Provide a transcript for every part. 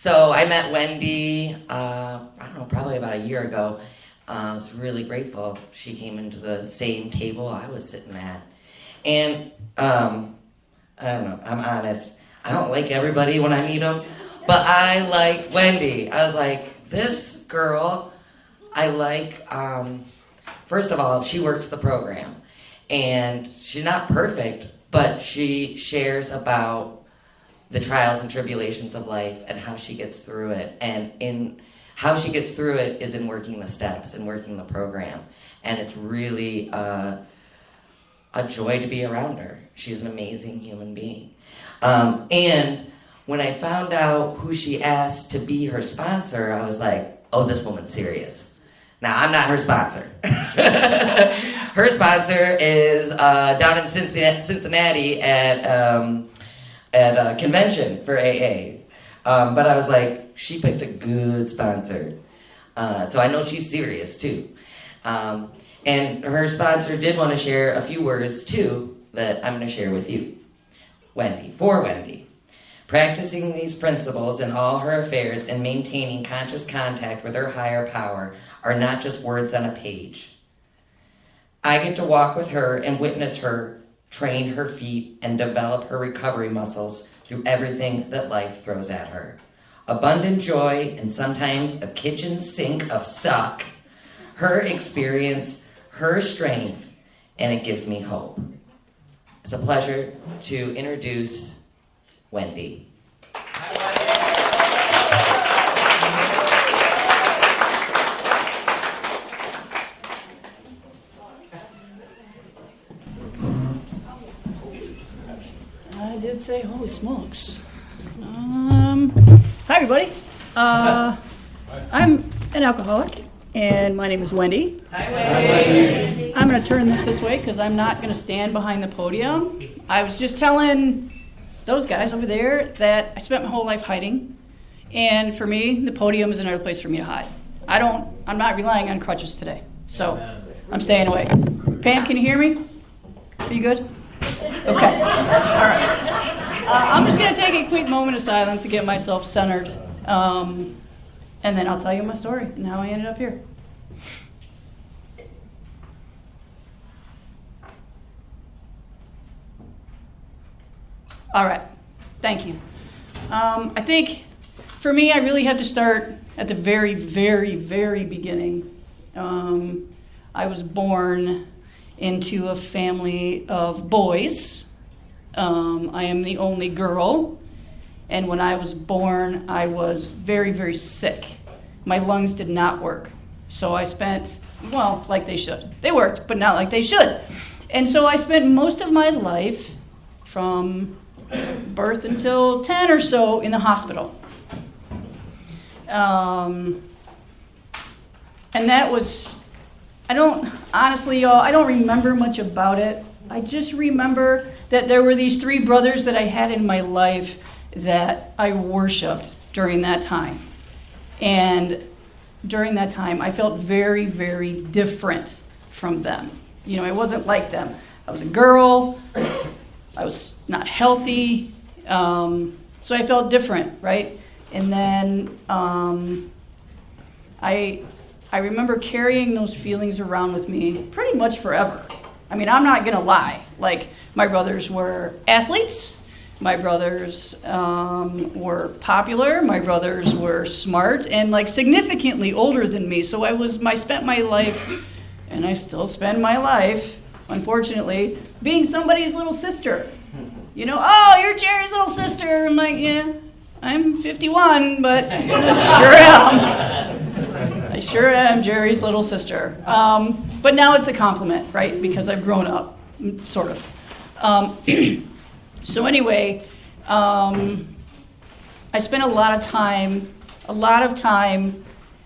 So I met Wendy, I don't know, probably about a year ago. I was really grateful she came into the same table I was sitting at. And I don't know, I'm honest. I don't like everybody when I meet them, but I like Wendy. I was like, this girl, I like, first of all, she works the program. And she's not perfect, but she shares about the trials and tribulations of life and how she gets through it. And in how she gets through it is in working the steps and working the program. And it's really a joy to be around her. She's an amazing human being. And when I found out who she asked to be her sponsor, I was like, oh, this woman's serious. Now, I'm not her sponsor. Her sponsor is down in Cincinnati at a convention for AA. But I was like, she picked a good sponsor. So I know she's serious, too. And her sponsor did want to share a few words, too, that I'm going to share with you. Wendy, for Wendy. Practicing these principles in all her affairs and maintaining conscious contact with her higher power are not just words on a page. I get to walk with her and witness her train her feet and develop her recovery muscles through everything that life throws at her. Abundant joy and sometimes a kitchen sink of suck. Her experience, her strength, and it gives me hope. It's a pleasure to introduce Wendy. I did say, holy smokes. Hi, everybody. I'm an alcoholic, and my name is Wendy. Hi, Wendy. I'm going to turn this way because I'm not going to stand behind the podium. I was just telling those guys over there that I spent my whole life hiding, and for me, the podium is another place for me to hide. I'm not relying on crutches today, so I'm staying away. Pam, can you hear me? Are you good? Okay. All right. I'm just going to take a quick moment of silence to get myself centered, and then I'll tell you my story and how I ended up here. All right. Thank you. I think for me, I really had to start at the very, very, very beginning. I was born into a family of boys. I am the only girl, and when I was born, I was very, very sick. My lungs did not work, so I spent, well, like they should. They worked, but not like they should. And so I spent most of my life from birth until 10 or so in the hospital. And that was, honestly, y'all, I don't remember much about it. I just remember that there were these three brothers that I had in my life that I worshiped during that time. And during that time, I felt very, very different from them. You know, I wasn't like them. I was a girl. I was not healthy. So I felt different, right? And then I remember carrying those feelings around with me pretty much forever. I mean, I'm not going to lie. Like, my brothers were athletes. My brothers were popular. My brothers were smart and, like, significantly older than me. So I spent my life, and I still spend my life, unfortunately, being somebody's little sister. You know, oh, you're Jerry's little sister. I'm like, yeah, I'm 51, but sure am. I sure am Jerry's little sister. But now it's a compliment, right? Because I've grown up, sort of. So anyway, I spent a lot of time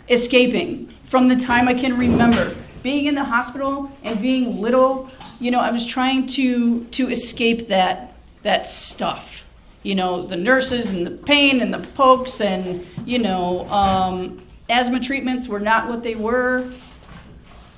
escaping from the time I can remember. Being in the hospital and being little, you know, I was trying to escape that stuff. You know, the nurses and the pain and the pokes and, you know, asthma treatments were not what they were,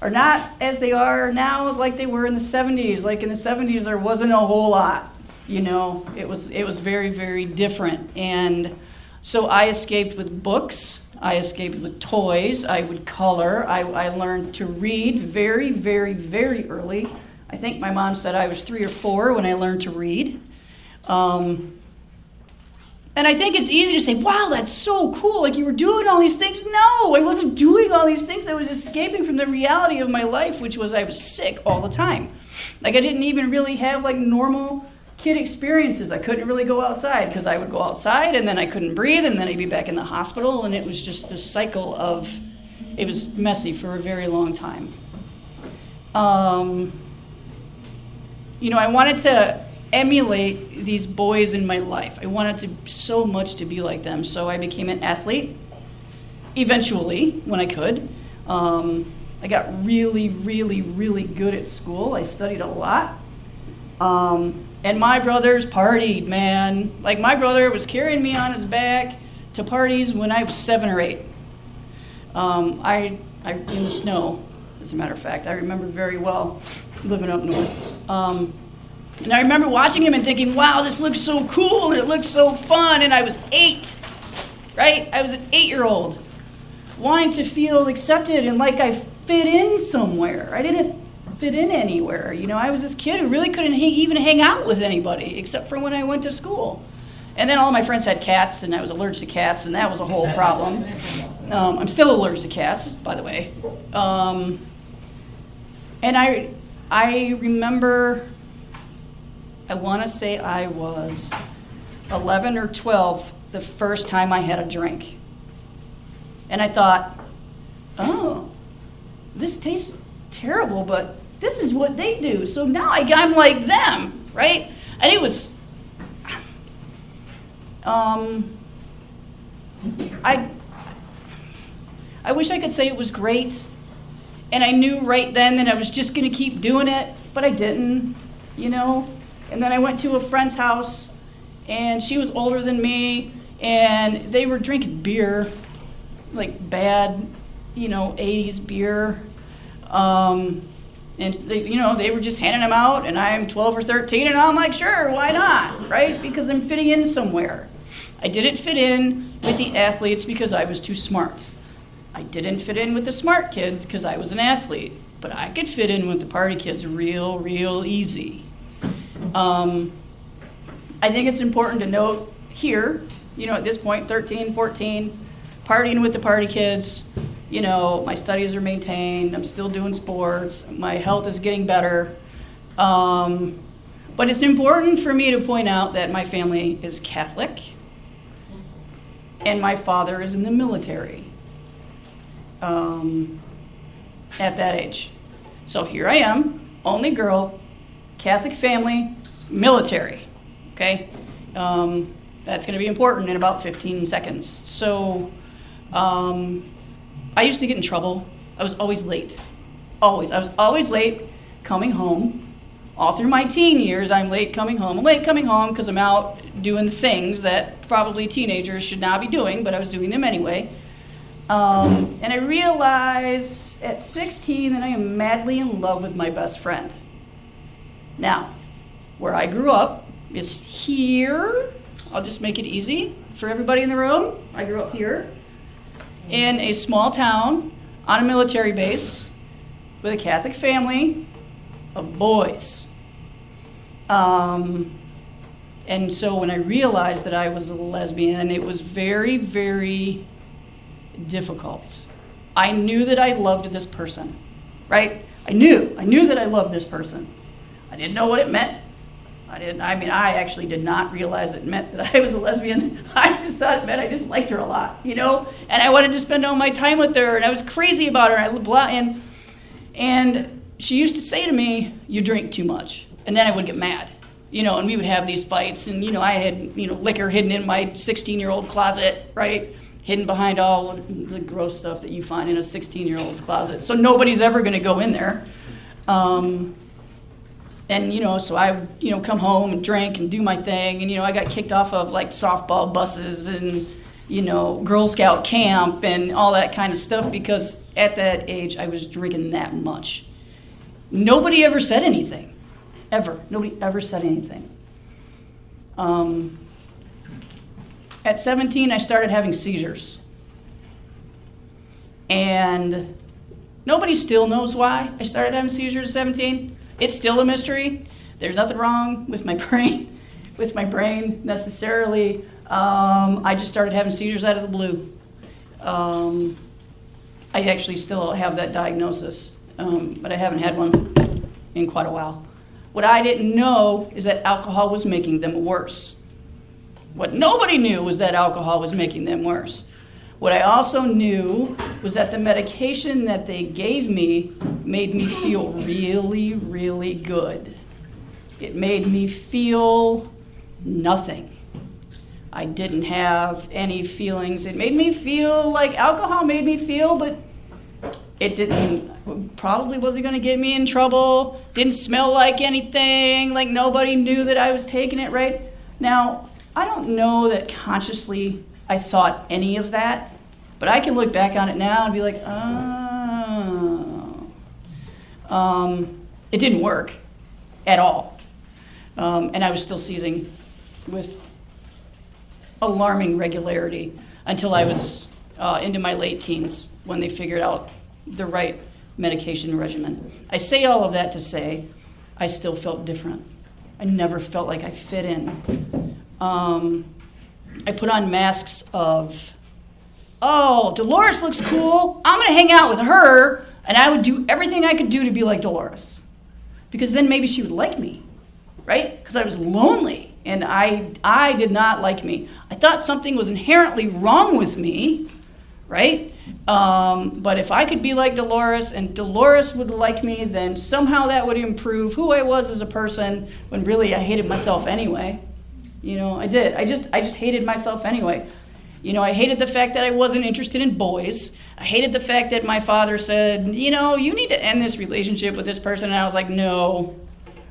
or not as they are now like they were in the 70s. Like in the 70s, there wasn't a whole lot. You know, it was very, very different. And So I escaped with books. I escaped with toys. I would color. I learned to read very, very, very early. I think my mom said I was 3 or 4 when I learned to read. And I think it's easy to say, wow, that's so cool. Like, you were doing all these things. No, I wasn't doing all these things. I was escaping from the reality of my life, which was I was sick all the time. Like, I didn't even really have, like, normal kid experiences. I couldn't really go outside because I would go outside and then I couldn't breathe and then I'd be back in the hospital. And it was just this cycle of, it was messy for a very long time. I wanted to emulate these boys in my life. I wanted to so much to be like them. So I became an athlete eventually when I could. I got really, really, really good at school. I studied a lot. And my brothers partied, man. Like, my brother was carrying me on his back to parties when I was 7 or 8. I in the snow, as a matter of fact. I remember very well living up north. And I remember watching him and thinking, wow, this looks so cool and it looks so fun. And I was 8, right? I was an 8-year-old wanting to feel accepted and like I fit in somewhere. I didn't fit in anywhere. I was this kid who really couldn't even hang out with anybody except for when I went to school. And then all my friends had cats and I was allergic to cats and that was a whole problem. I'm still allergic to cats, by the way. And I remember, I want to say I was 11 or 12 the first time I had a drink. And I thought, oh, this tastes terrible, but this is what they do. So now I'm like them, right? And it was, I wish I could say it was great. And I knew right then that I was just going to keep doing it, but I didn't, And then I went to a friend's house, and she was older than me, and they were drinking beer, like bad, 80s beer. And they were just handing them out, and I'm 12 or 13, and I'm like, sure, why not, right? Because I'm fitting in somewhere. I didn't fit in with the athletes because I was too smart. I didn't fit in with the smart kids because I was an athlete, but I could fit in with the party kids real, real easy. I think it's important to note here, at this point, 13, 14, partying with the party kids, my studies are maintained, I'm still doing sports, my health is getting better. But it's important for me to point out that my family is Catholic, and my father is in the military at that age. So here I am, only girl, Catholic family, military, okay? That's going to be important in about 15 seconds. So I used to get in trouble. I was always late. Always. I was always late coming home. All through my teen years, I'm late coming home. I'm late coming home because I'm out doing the things that probably teenagers should not be doing, but I was doing them anyway. And I realized at 16 that I am madly in love with my best friend. Now, where I grew up is here. I'll just make it easy for everybody in the room. I grew up here in a small town on a military base with a Catholic family of boys. And so when I realized that I was a lesbian, it was very, very difficult. I knew that I loved this person, right? I knew that I loved this person. I didn't know what it meant. I actually did not realize it meant that I was a lesbian. I just thought it meant I just liked her a lot, and I wanted to spend all my time with her, and I was crazy about her, and she used to say to me, you drink too much, and then I would get mad, and we would have these fights, and, I had, liquor hidden in my 16-year-old closet, right, hidden behind all the gross stuff that you find in a 16-year-old's closet, so nobody's ever going to go in there. And, so I would, come home and drink and do my thing. And, I got kicked off of, like, softball buses and, Girl Scout camp and all that kind of stuff because at that age I was drinking that much. Nobody ever said anything. Ever. Nobody ever said anything. At 17, I started having seizures. And nobody still knows why I started having seizures at 17. It's still a mystery. There's nothing wrong with my brain, necessarily. I just started having seizures out of the blue. I actually still have that diagnosis, but I haven't had one in quite a while. What I didn't know is that alcohol was making them worse. What nobody knew was that alcohol was making them worse. What I also knew was that the medication that they gave me made me feel really, really good. It made me feel nothing. I didn't have any feelings. It made me feel like alcohol made me feel, but it probably wasn't going to get me in trouble. Didn't smell like anything, like nobody knew that I was taking it, right? Now, I don't know that consciously I thought any of that, but I can look back on it now and be like, oh. It didn't work at all. And I was still seizing with alarming regularity until I was into my late teens when they figured out the right medication regimen. I say all of that to say I still felt different. I never felt like I fit in. I put on masks of, oh, Dolores looks cool. I'm going to hang out with her, and I would do everything I could do to be like Dolores. Because then maybe she would like me, right? Because I was lonely, and I did not like me. I thought something was inherently wrong with me, right? But if I could be like Dolores and Dolores would like me, then somehow that would improve who I was as a person, when really I hated myself anyway. You know, I did. I just hated myself anyway. You know, I hated the fact that I wasn't interested in boys. I hated the fact that my father said, you know, you need to end this relationship with this person. And I was like, no,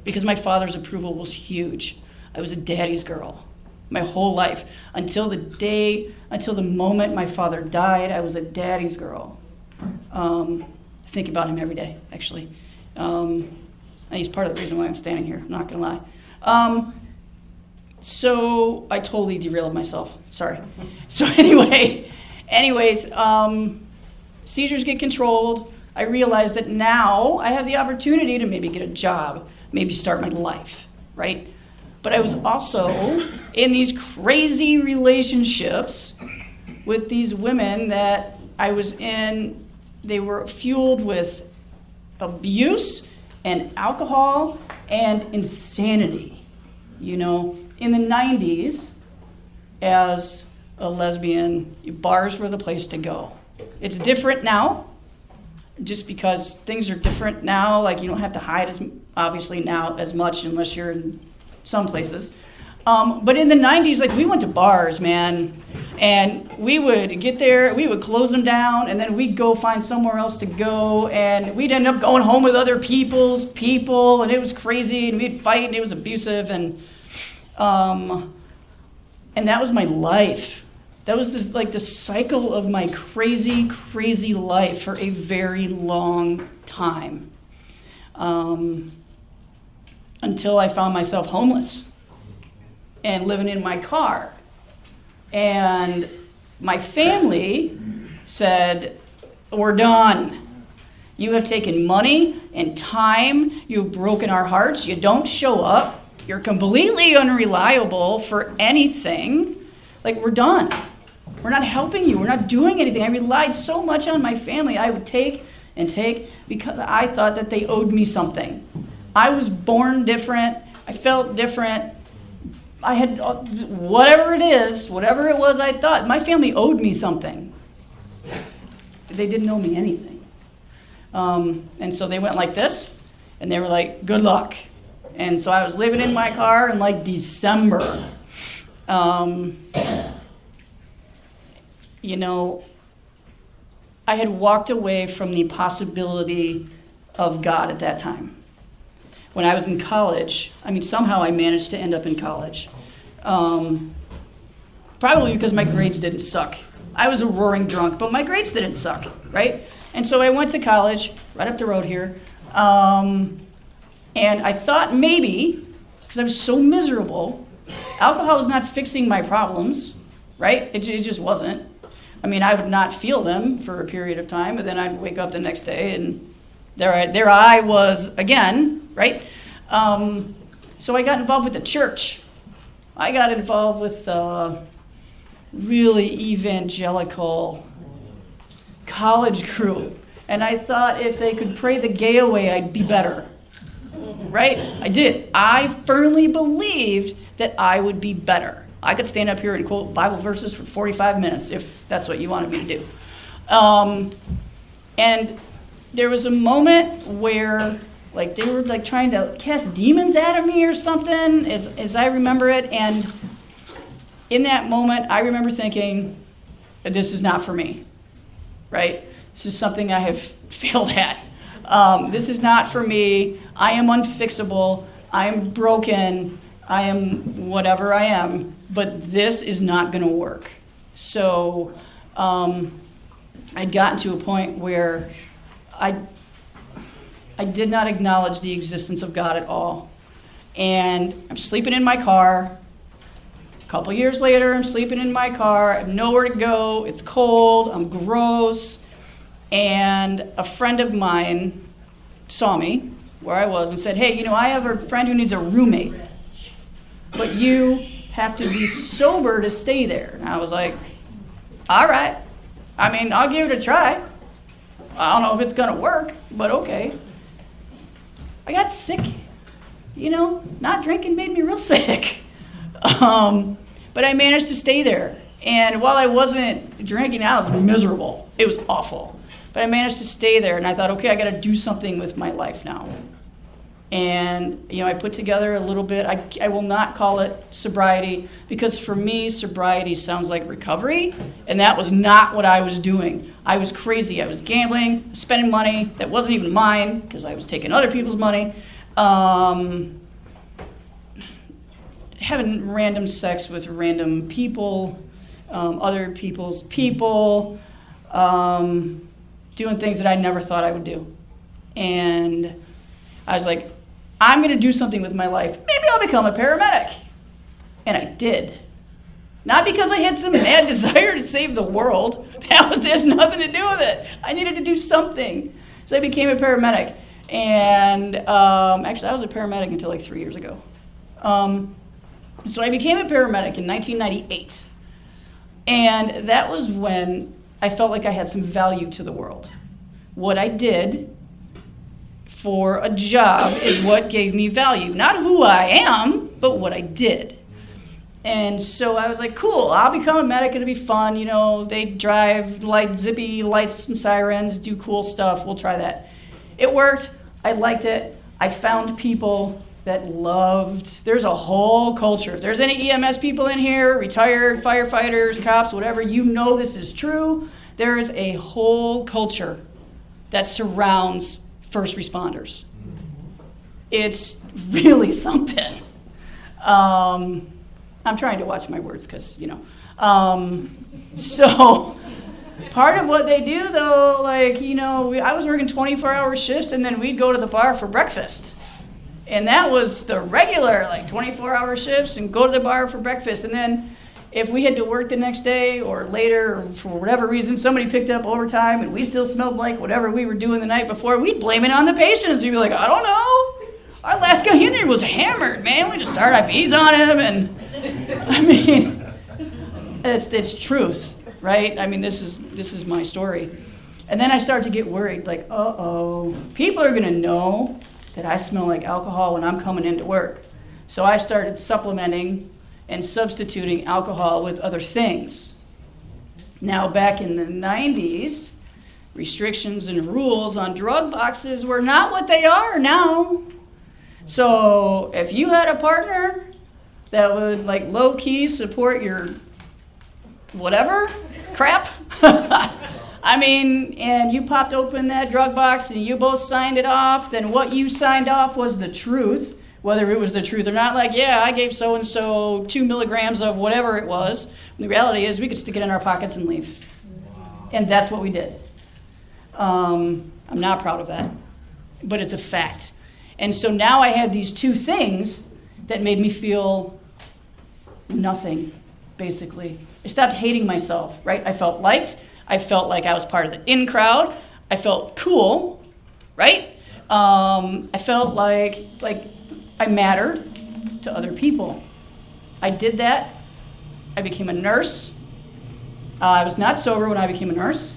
because my father's approval was huge. I was a daddy's girl my whole life. Until the moment my father died, I was a daddy's girl. I think about him every day, actually. And he's part of the reason why I'm standing here, I'm not going to lie. So I totally derailed myself. Sorry. So anyways, seizures get controlled. I realized that now I have the opportunity to maybe get a job, maybe start my life, right? But I was also in these crazy relationships with these women that I was in. They were fueled with abuse and alcohol and insanity, you know. In the 90s, as a lesbian, bars were the place to go. It's different now, just because things are different now. Like, you don't have to hide obviously now as much unless you're in some places. But in the 90s, like, we went to bars, man, and we would get there, we would close them down, and then we'd go find somewhere else to go, and we'd end up going home with other people's people, and it was crazy, and we'd fight, and it was abusive, and that was my life. That was the cycle of my crazy, crazy life for a very long time. Until I found myself homeless and living in my car. And my family said, we're done. You have taken money and time. You've broken our hearts. You don't show up. You're completely unreliable for anything. Like, we're done. We're not helping you. We're not doing anything. I relied so much on my family. I would take and take because I thought that they owed me something. I was born different. I felt different. I had whatever it was I thought. My family owed me something. They didn't owe me anything. And so they went like this, and they were like, good luck. And so I was living in my car in like December. You know, I had walked away from the possibility of God at that time. When I was in college, I mean, somehow I managed to end up in college. Probably because my grades didn't suck. I was a roaring drunk, but my grades didn't suck, right? And so I went to college, right up the road here. And I thought maybe, because I was so miserable, alcohol was not fixing my problems. right? It just wasn't. I mean, I would not feel them for a period of time, but then I'd wake up the next day and there I was again, right? So I got involved with the church. I got involved with really evangelical college group. And I thought if they could pray the gay away, I'd be better. Right? I did. I firmly believed that I would be better. I could stand up here and quote Bible verses for 45 minutes if that's what you wanted me to do. And there was a moment where like they were like trying to cast demons out of me or something, as I remember it. And in that moment, I remember thinking, this is not for me, right? This is something I have failed at. This is not for me. I am unfixable. I am broken. I am whatever I am. But this is not going to work. So I'd gotten to a point where I did not acknowledge the existence of God at all. And I'm sleeping in my car. A couple years later, I'm sleeping in my car. I have nowhere to go. It's cold. I'm gross. And a friend of mine saw me where I was and said, hey, I have a friend who needs a roommate. But you have to be sober to stay there. And I was like, all right. I mean, I'll give it a try. I don't know if it's going to work, but okay. I got sick. Not drinking made me real sick. But I managed to stay there. And while I wasn't drinking, I was miserable. It was awful. But I managed to stay there, and I thought, okay, I got to do something with my life now. And, I put together a little bit. I will not call it sobriety, because for me, sobriety sounds like recovery, and that was not what I was doing. I was crazy. I was gambling, spending money that wasn't even mine, because I was taking other people's money, having random sex with random people, other people's people, doing things that I never thought I would do. And I was like, I'm going to do something with my life. Maybe I'll become a paramedic. And I did. Not because I had some mad desire to save the world. That has nothing to do with it. I needed to do something. So I became a paramedic. And actually, I was a paramedic until like 3 years ago. So I became a paramedic in 1998. And that was when I felt like I had some value to the world. What I did for a job is what gave me value. Not who I am, but what I did. And so I was like, cool, I'll become a medic, it'll be fun. They drive zippy lights and sirens, do cool stuff, we'll try that. It worked, I liked it, I found people that loved, there's a whole culture. If there's any EMS people in here, retired firefighters, cops, whatever, this is true. There is a whole culture that surrounds first responders. It's really something. I'm trying to watch my words because, So part of what they do, though, I was working 24-hour shifts, and then we'd go to the bar for breakfast. And that was the regular, 24-hour shifts, and go to the bar for breakfast. And then if we had to work the next day or later, or for whatever reason, somebody picked up overtime and we still smelled like whatever we were doing the night before, we'd blame it on the patients. We'd be like, I don't know. Our last guy in there was hammered, man. We just started IVs on him. And, it's truth, right? This is my story. And then I started to get worried, people are going to know that I smell like alcohol when I'm coming into work. So I started supplementing and substituting alcohol with other things. Now, back in the 90s, restrictions and rules on drug boxes were not what they are now. So if you had a partner that would low-key support your whatever crap, and you popped open that drug box and you both signed it off, then what you signed off was the truth. Whether it was the truth or not, I gave so-and-so 2 milligrams of whatever it was. And the reality is we could stick it in our pockets and leave. Wow. And that's what we did. I'm not proud of that, but it's a fact. And so now I had these two things that made me feel nothing. basically. I stopped hating myself, right? I felt liked. I felt like I was part of the in crowd. I felt cool, right? I felt like I mattered to other people. I did that. I became a nurse. I was not sober when I became a nurse.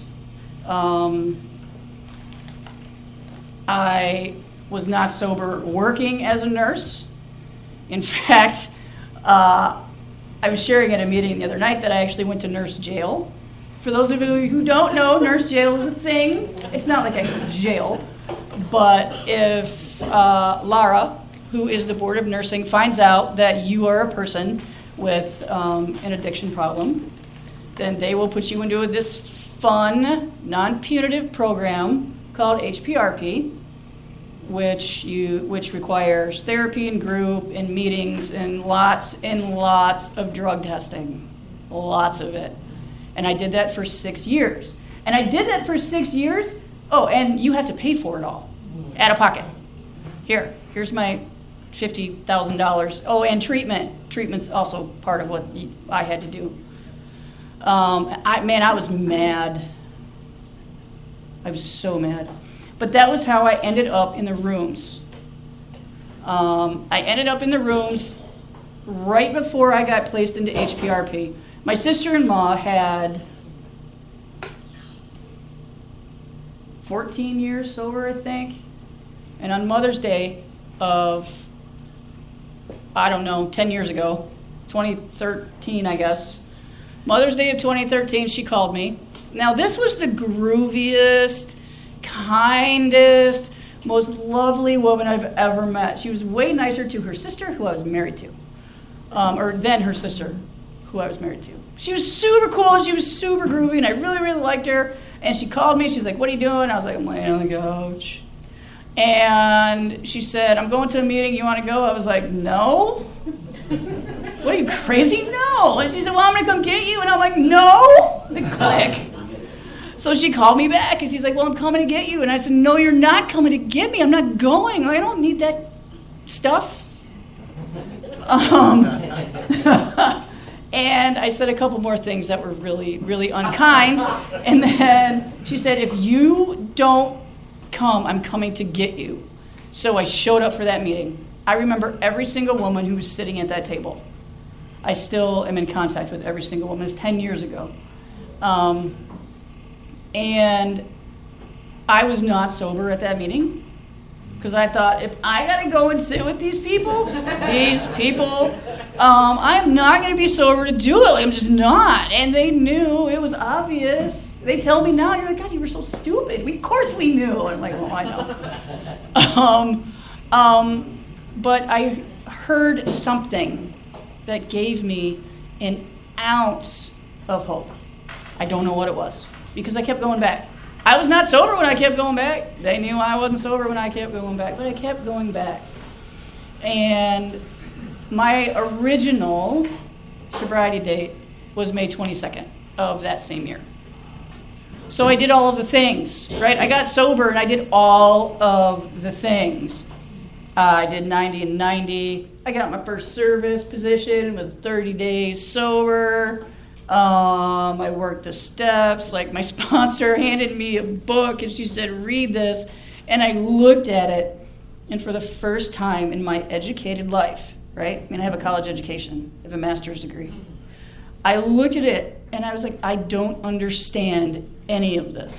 I was not sober working as a nurse. In fact, I was sharing at a meeting the other night that I actually went to nurse jail. For those of you who don't know, nurse jail is a thing. It's not like actual jail, but if Lara, who is the board of nursing, finds out that you are a person with an addiction problem, then they will put you into this fun, non-punitive program called HPRP, which requires therapy and group and meetings and lots of drug testing, lots of it. And I did that for 6 years. And I did that for 6 years. Oh, and you have to pay for it all, out of pocket. Here's my $50,000. Oh, and treatment's also part of what I had to do. I was mad. I was so mad. But that was how I ended up in the rooms. I ended up in the rooms right before I got placed into HPRP. My sister-in-law had 14 years sober, I think. And on Mother's Day of, 10 years ago, 2013, I guess. Mother's Day of 2013, she called me. Now, this was the grooviest, kindest, most lovely woman I've ever met. She was way nicer to her sister, who I was married to. Or then her sister, who I was married to. She was super cool, she was super groovy, and I really, really liked her. And she called me, she's like, "What are you doing?" I was like, "I'm laying on the couch." And she said, "I'm going to a meeting, you want to go?" I was like, "No." "What, are you crazy?" "No." And she said, "Well, I'm going to come get you." And I'm like, "No." The click. So she called me back, and she's like, "Well, I'm coming to get you." And I said, "No, you're not coming to get me. I'm not going. I don't need that stuff." And I said a couple more things that were really, really unkind. And then she said, "If you don't come, I'm coming to get you." So I showed up for that meeting. I remember every single woman who was sitting at that table. I still am in contact with every single woman. It's 10 years ago. And I was not sober at that meeting because I thought, if I got to go and sit with these people, I'm not going to be sober to do it. I'm just not. And they knew. It was obvious. They tell me now, you're like, "God, you were so stupid." Of course we knew. And I'm like, "Oh, I know." But I heard something that gave me an ounce of hope. I don't know what it was, because I kept going back. I was not sober when I kept going back. They knew I wasn't sober when I kept going back, but I kept going back. And my original sobriety date was May 22nd of that same year. So I did all of the things, right? I got sober and I did all of the things. I did 90 and 90. I got my first service position with 30 days sober. I worked the steps. Like, my sponsor handed me a book and she said, "Read this." And I looked at it, and for the first time in my educated life, right? I mean, I have a college education. I have a master's degree. I looked at it and I was like, I don't understand any of this.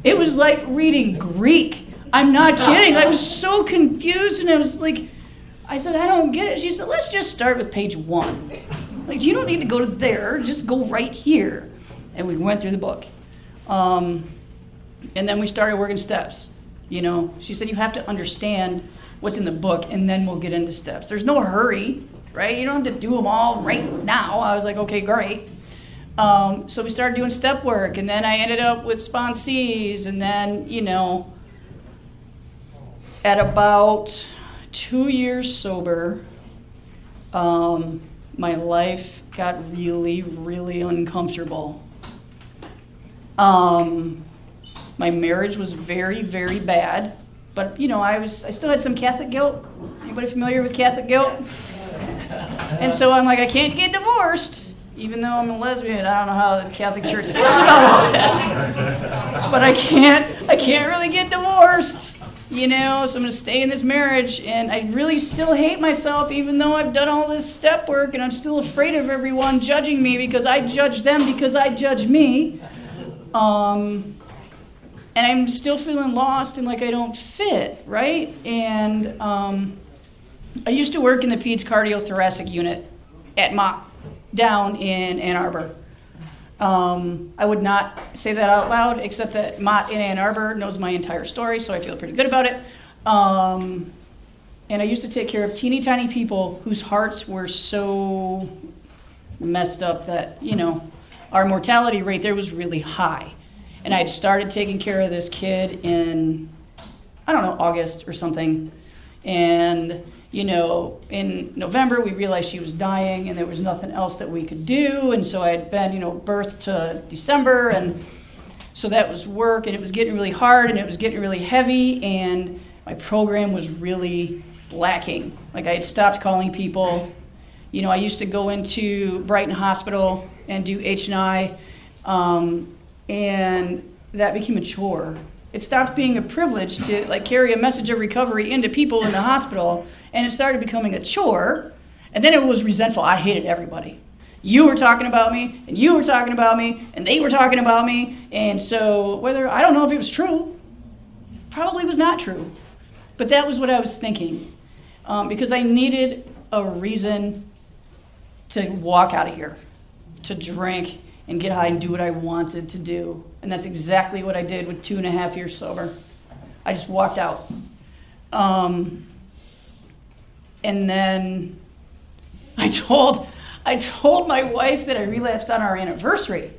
It was like reading Greek. I'm not kidding. I was so confused, and I was like, I said, "I don't get it." She said, "Let's just start with page 1. Like, you don't need to go to there, just go right here." And we went through the book. And then we started working steps. She said, "You have to understand what's in the book, and then we'll get into steps. There's no hurry, right? You don't have to do them all right now." I was like, "Okay, great." So we started doing step work, and then I ended up with sponsees, and then, at about 2 years sober, my life got really, really uncomfortable. My marriage was very, very bad, but I still had some Catholic guilt. Anybody familiar with Catholic guilt? And so I'm like, I can't get divorced, even though I'm a lesbian, I don't know how the Catholic Church feels about all this. But I can't really get divorced, so I'm going to stay in this marriage. And I really still hate myself, even though I've done all this step work, and I'm still afraid of everyone judging me because I judge them because I judge me. And I'm still feeling lost and like I don't fit, right? And I used to work in the peds cardiothoracic unit at Mott down in Ann Arbor. I would not say that out loud, except that Mott in Ann Arbor knows my entire story, so I feel pretty good about it. And I used to take care of teeny tiny people whose hearts were so messed up that, our mortality rate there was really high. And I'd started taking care of this kid in, August or something. And in November, we realized she was dying and there was nothing else that we could do. And so I had been, birth to December. And so that was work, and it was getting really hard, and it was getting really heavy. And my program was really lacking. Like, I had stopped calling people. I used to go into Brighton Hospital and do H&I, and that became a chore. It stopped being a privilege to carry a message of recovery into people in the hospital, and it started becoming a chore. And then it was resentful. I hated everybody. You were talking about me, and you were talking about me, and they were talking about me. And so I don't know if it was true. Probably was not true. But that was what I was thinking. Because I needed a reason to walk out of here, to drink and get high and do what I wanted to do. And that's exactly what I did with 2.5 years sober. I just walked out. And then I told my wife that I relapsed on our anniversary,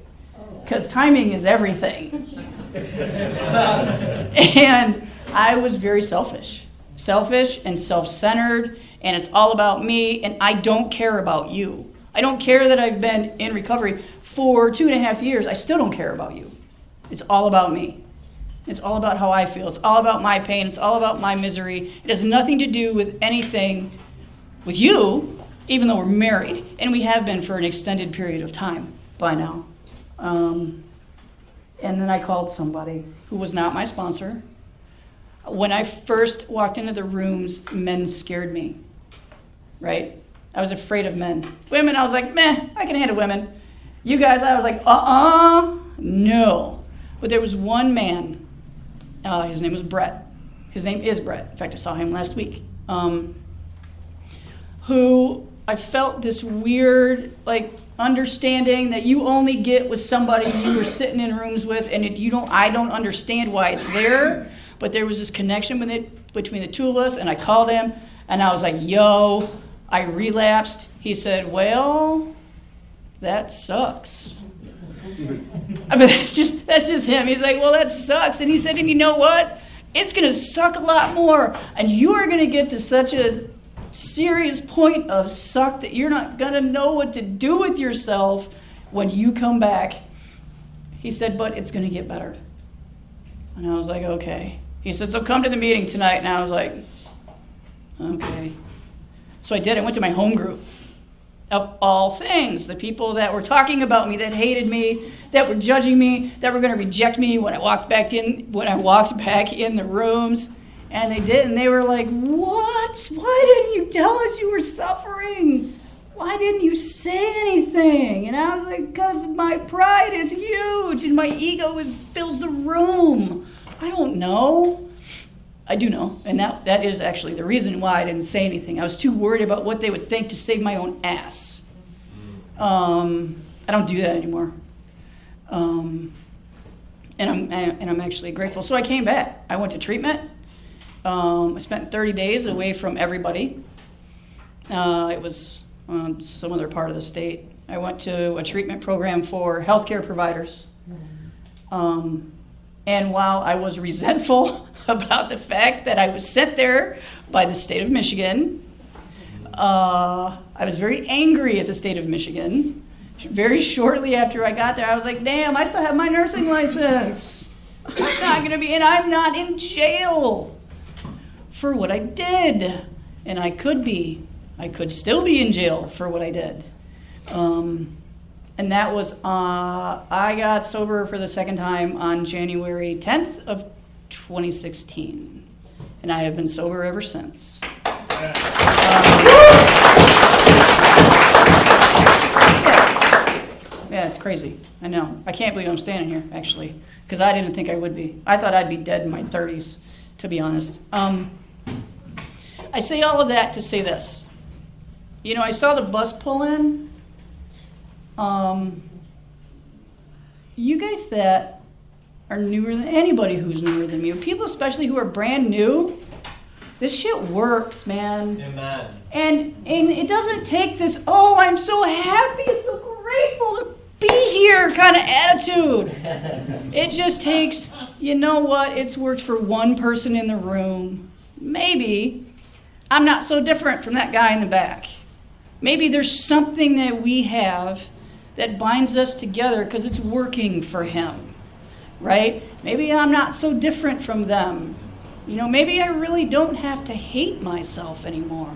because timing is everything. And I was very selfish and self-centered, and it's all about me, and I don't care about you. I don't care that I've been in recovery for 2.5 years. I still don't care about you. It's all about me. It's all about how I feel. It's all about my pain. It's all about my misery. It has nothing to do with anything with you, even though we're married, and we have been for an extended period of time by now. And then I called somebody who was not my sponsor. When I first walked into the rooms, men scared me, right? I was afraid of men. Women, I was like, meh, I can handle women. You guys, I was like, no. But there was one man, his name was Brett. His name is Brett. In fact, I saw him last week. Who I felt this weird, understanding that you only get with somebody you were sitting in rooms with, and I don't understand why it's there, but there was this connection between the two of us, and I called him, and I was like, yo, I relapsed. He said, well, that sucks. I mean, that's just him. He's like, well, that sucks. And he said, and you know what? It's going to suck a lot more, and you are going to get to such a serious point of suck that you're not going to know what to do with yourself when you come back. He said, but it's going to get better. And I was like, okay. He said, so come to the meeting tonight. And I was like, okay. So I did. I went to my home group. Of all things, the people that were talking about me, that hated me, that were judging me, that were going to reject me when I walked back in the rooms. And they did, and they were like, what? Why didn't you tell us you were suffering? Why didn't you say anything? And I was like, because my pride is huge, and my ego fills the room. I don't know. I do know, and that is actually the reason why I didn't say anything. I was too worried about what they would think to save my own ass. I don't do that anymore. And I'm actually grateful. So I came back. I went to treatment. I spent 30 days away from everybody. It was some other part of the state. I went to a treatment program for healthcare providers. And while I was resentful about the fact that I was sent there by the state of Michigan, I was very angry at the state of Michigan. Very shortly after I got there, I was like, damn, I still have my nursing license. I'm not going to be, and I'm not in jail for what I did. And I could still be in jail for what I did. And that was, I got sober for the second time on January 10th of 2016. And I have been sober ever since. Yeah, it's crazy. I know. I can't believe I'm standing here, actually, because I didn't think I would be. I thought I'd be dead in my 30s, to be honest. I say all of that to say this. You know, I saw the bus pull in. You guys that are newer than anybody who's newer than you, people especially who are brand new, this shit works, man. Amen. And it doesn't take this, oh, I'm so happy and so grateful to be here kind of attitude. It just takes, you know what, it's worked for one person in the room. Maybe I'm not so different from that guy in the back. Maybe there's something that we have that binds us together because it's working for him, right? Maybe I'm not so different from them. You know, maybe I really don't have to hate myself anymore.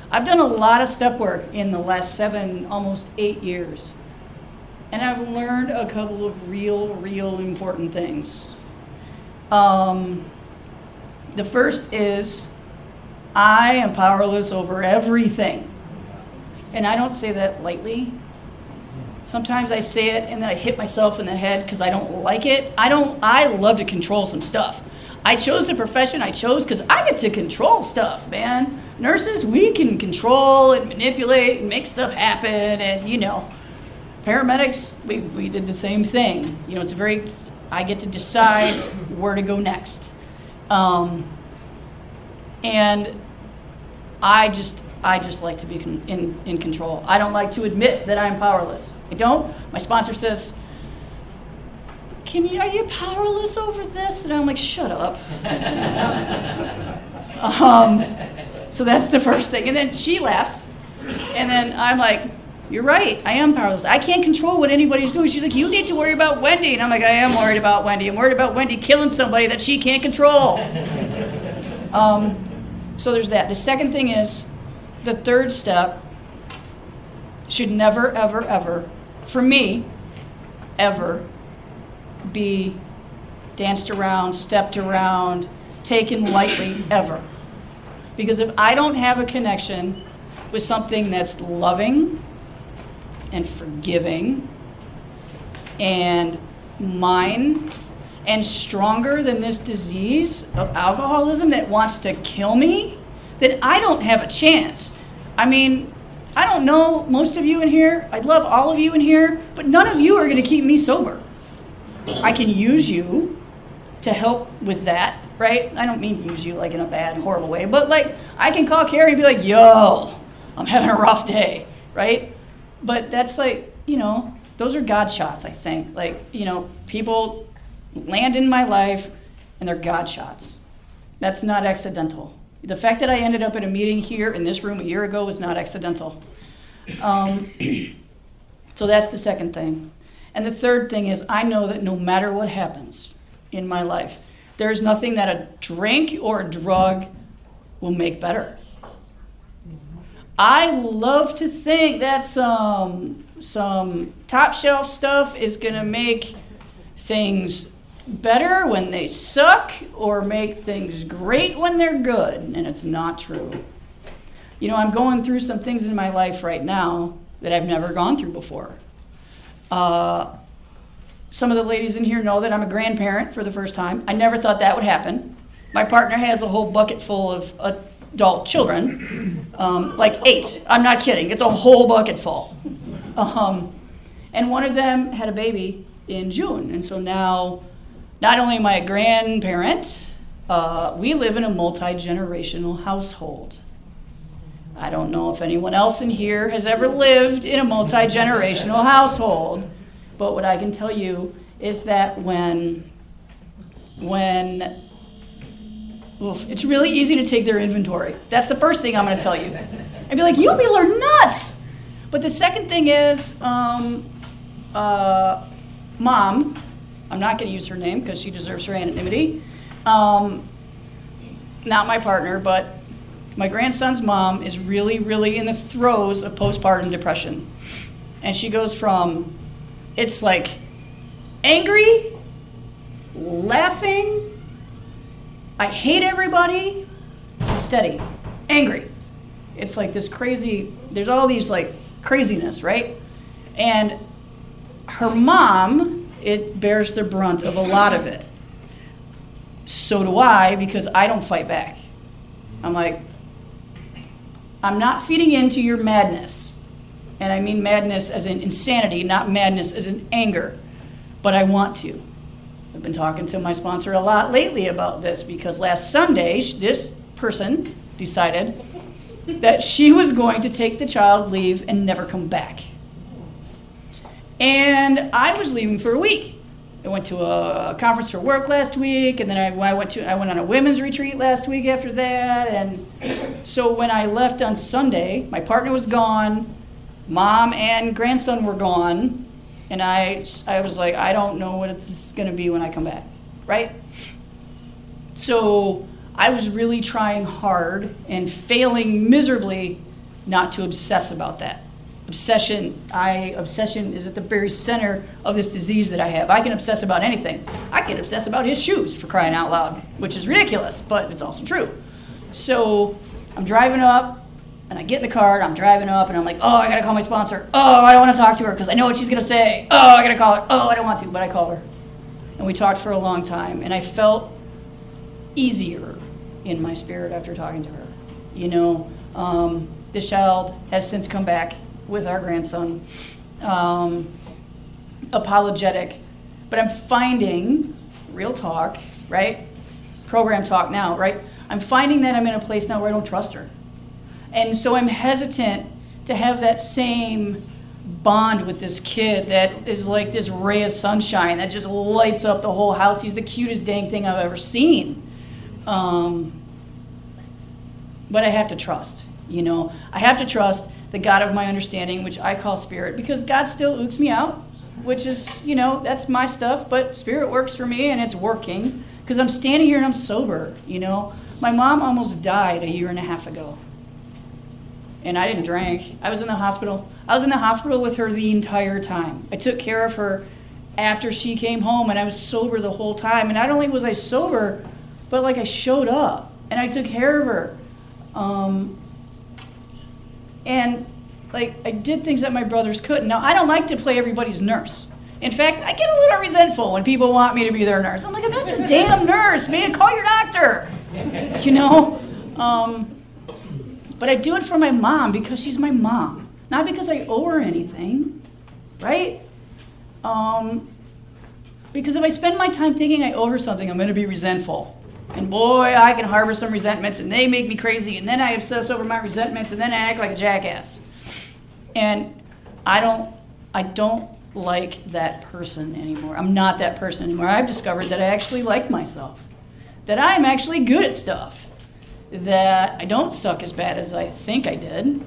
I've done a lot of step work in the last 7, almost 8 years. And I've learned a couple of real important things. The first is I am powerless over everything. And I don't say that lightly. Sometimes I say it and then I hit myself in the head because I don't like it. I love to control some stuff. I chose the profession I chose because I get to control stuff, man. Nurses, we can control and manipulate and make stuff happen, and you know, paramedics, we did the same thing. You know, I get to decide where to go next. And I just like to be in control. I don't like to admit that I'm powerless. I don't. My sponsor says, are you powerless over this? And I'm like, shut up. So that's the first thing. And then she laughs. And then I'm like, you're right, I am powerless. I can't control what anybody's doing. She's like, you need to worry about Wendy. And I'm like, I am worried about Wendy. I'm worried about Wendy killing somebody that she can't control. So there's that. The second thing is, the third step should never, ever, for me, ever be danced around, stepped around, taken lightly, ever. Because if I don't have a connection with something that's loving and forgiving and mine and stronger than this disease of alcoholism that wants to kill me, then I don't have a chance. I mean, I don't know most of you in here. I love all of you in here, but none of you are going to keep me sober. I can use you to help with that, right? I don't mean use you like in a bad, horrible way, but like I can call Carrie and be like, yo, I'm having a rough day, right? But that's like, you know, those are God shots, I think. Like, you know, people land in my life and they're God shots. That's not accidental. The fact that I ended up at a meeting here in this room a year ago was not accidental. So that's the second thing. And the third thing is I know that no matter what happens in my life, there's nothing that a drink or a drug will make better. I love to think that some top shelf stuff is going to make things better when they suck or make things great when they're good, and it's not true. You know, I'm going through some things in my life right now that I've never gone through before. Some of the ladies in here know that I'm a grandparent for the first time. I never thought that would happen. My partner has a whole bucket full of adult children, like 8. I'm not kidding. It's a whole bucket full. And one of them had a baby in June, and so now not only am I a grandparent, we live in a multi-generational household. I don't know if anyone else in here has ever lived in a multi-generational household, but what I can tell you is that when it's really easy to take their inventory. That's the first thing I'm going to tell you. And be like, you people are nuts! But the second thing is, Mom, I'm not going to use her name because she deserves her anonymity. Not my partner, but my grandson's mom is really in the throes of postpartum depression. And she goes from, it's like angry, laughing, I hate everybody, steady, angry. It's like this crazy, there's all these like craziness, right? And her mom, it bears the brunt of a lot of it. So do I, because I don't fight back. I'm like, I'm not feeding into your madness. And I mean madness as in insanity, not madness as in anger. But I want to. I've been talking to my sponsor a lot lately about this because last Sunday, this person decided that she was going to take the child, leave, and never come back. And I was leaving for a week. I went to a conference for work last week, and then I went on a women's retreat last week after that. And so when I left on Sunday, my partner was gone, mom and grandson were gone, and I was like, I don't know what it's going to be when I come back, right? So I was really trying hard and failing miserably not to obsess about that. Obsession is at the very center of this disease that I have. I can obsess about anything. I can obsess about his shoes, for crying out loud, which is ridiculous, but it's also true. So I'm driving up, and I get in the car, and I'm driving up, and I'm like, oh, I gotta call my sponsor. Oh, I don't want to talk to her because I know what she's gonna say. Oh, I gotta call her. Oh, I don't want to, but I called her. And we talked for a long time, and I felt easier in my spirit after talking to her. You know, this child has since come back with our grandson, apologetic, but I'm finding, real talk, right? Program talk now, right? I'm finding that I'm in a place now where I don't trust her. And so I'm hesitant to have that same bond with this kid that is like this ray of sunshine that just lights up the whole house. He's the cutest dang thing I've ever seen. But I have to trust, you know? I have to trust the God of my understanding, which I call spirit, because God still ooks me out, which is, you know, that's my stuff, but spirit works for me, and it's working, because I'm standing here and I'm sober, you know. My mom almost died a year and a half ago, and I didn't drink. I was in the hospital. I was in the hospital with her the entire time. I took care of her after she came home, and I was sober the whole time, and not only was I sober, but like I showed up, and I took care of her. And like I did things that my brothers couldn't. Now, I don't like to play everybody's nurse. In fact, I get a little resentful when people want me to be their nurse. I'm like, I'm not your damn nurse, man. Call your doctor. You know? But I do it for my mom because she's my mom. Not because I owe her anything. Right? Because if I spend my time thinking I owe her something, I'm going to be resentful. And boy, I can harbor some resentments, and they make me crazy, and then I obsess over my resentments, and then I act like a jackass. And I don't like that person anymore. I'm not that person anymore. I've discovered that I actually like myself, that I'm actually good at stuff, that I don't suck as bad as I think I did,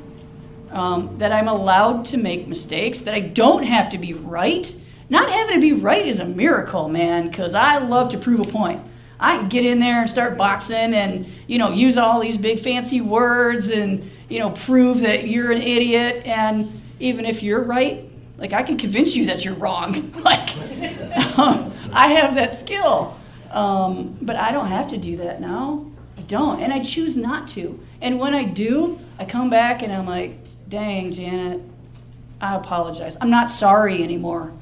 that I'm allowed to make mistakes, that I don't have to be right. Not having to be right is a miracle, man, because I love to prove a point. I can get in there and start boxing and, you know, use all these big fancy words and, you know, prove that you're an idiot. And even if you're right, like I can convince you that you're wrong. Like, I have that skill. But I don't have to do that now. I don't. And I choose not to. And when I do, I come back and I'm like, dang, Janet, I apologize. I'm not sorry anymore.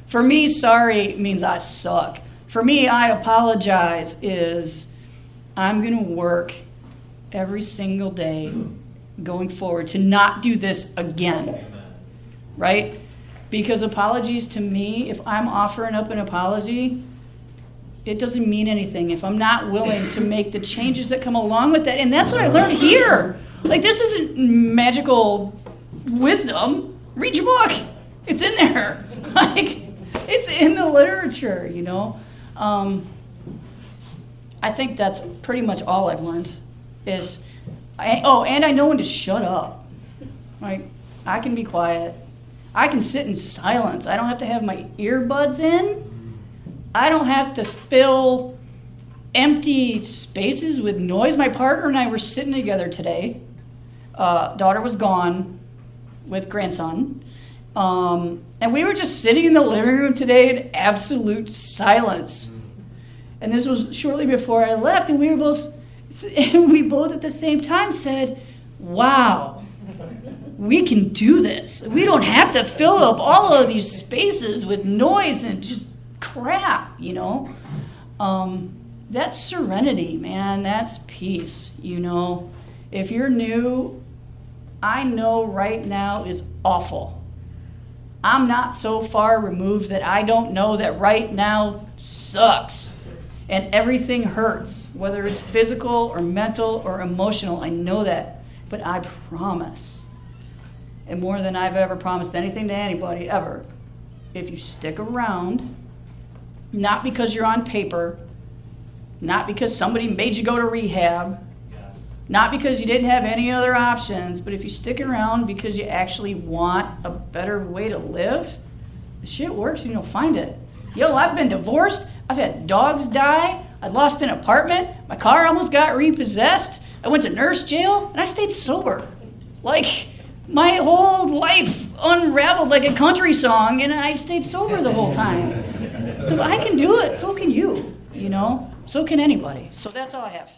For me, sorry means I suck. For me, I apologize is I'm going to work every single day going forward to not do this again, right? Because apologies to me, if I'm offering up an apology, it doesn't mean anything if I'm not willing to make the changes that come along with that. And that's what I learned here. Like, this isn't magical wisdom. Read your book. It's in there. Like, it's in the literature, you know. I think that's pretty much all I've learned is, and I know when to shut up. Like, I can be quiet. I can sit in silence. I don't have to have my earbuds in. I don't have to fill empty spaces with noise. My partner and I were sitting together today. Daughter was gone with grandson. And we were just sitting in the living room today in absolute silence. And this was shortly before I left, and we both at the same time said, wow, we can do this. We don't have to fill up all of these spaces with noise and just crap, you know. That's serenity, man. That's peace, you know. If you're new, I know right now is awful. I'm not so far removed that I don't know that right now sucks. And everything hurts, whether it's physical or mental or emotional. I know that. But I promise, and more than I've ever promised anything to anybody ever, if you stick around, not because you're on paper, not because somebody made you go to rehab, not because you didn't have any other options, but if you stick around because you actually want a better way to live, the shit works and you'll find it. Yo, I've been divorced. I've had dogs die. I lost an apartment. My car almost got repossessed. I went to nurse jail, and I stayed sober. Like, my whole life unraveled like a country song, and I stayed sober the whole time. So I can do it. So can you, you know. So can anybody. So that's all I have.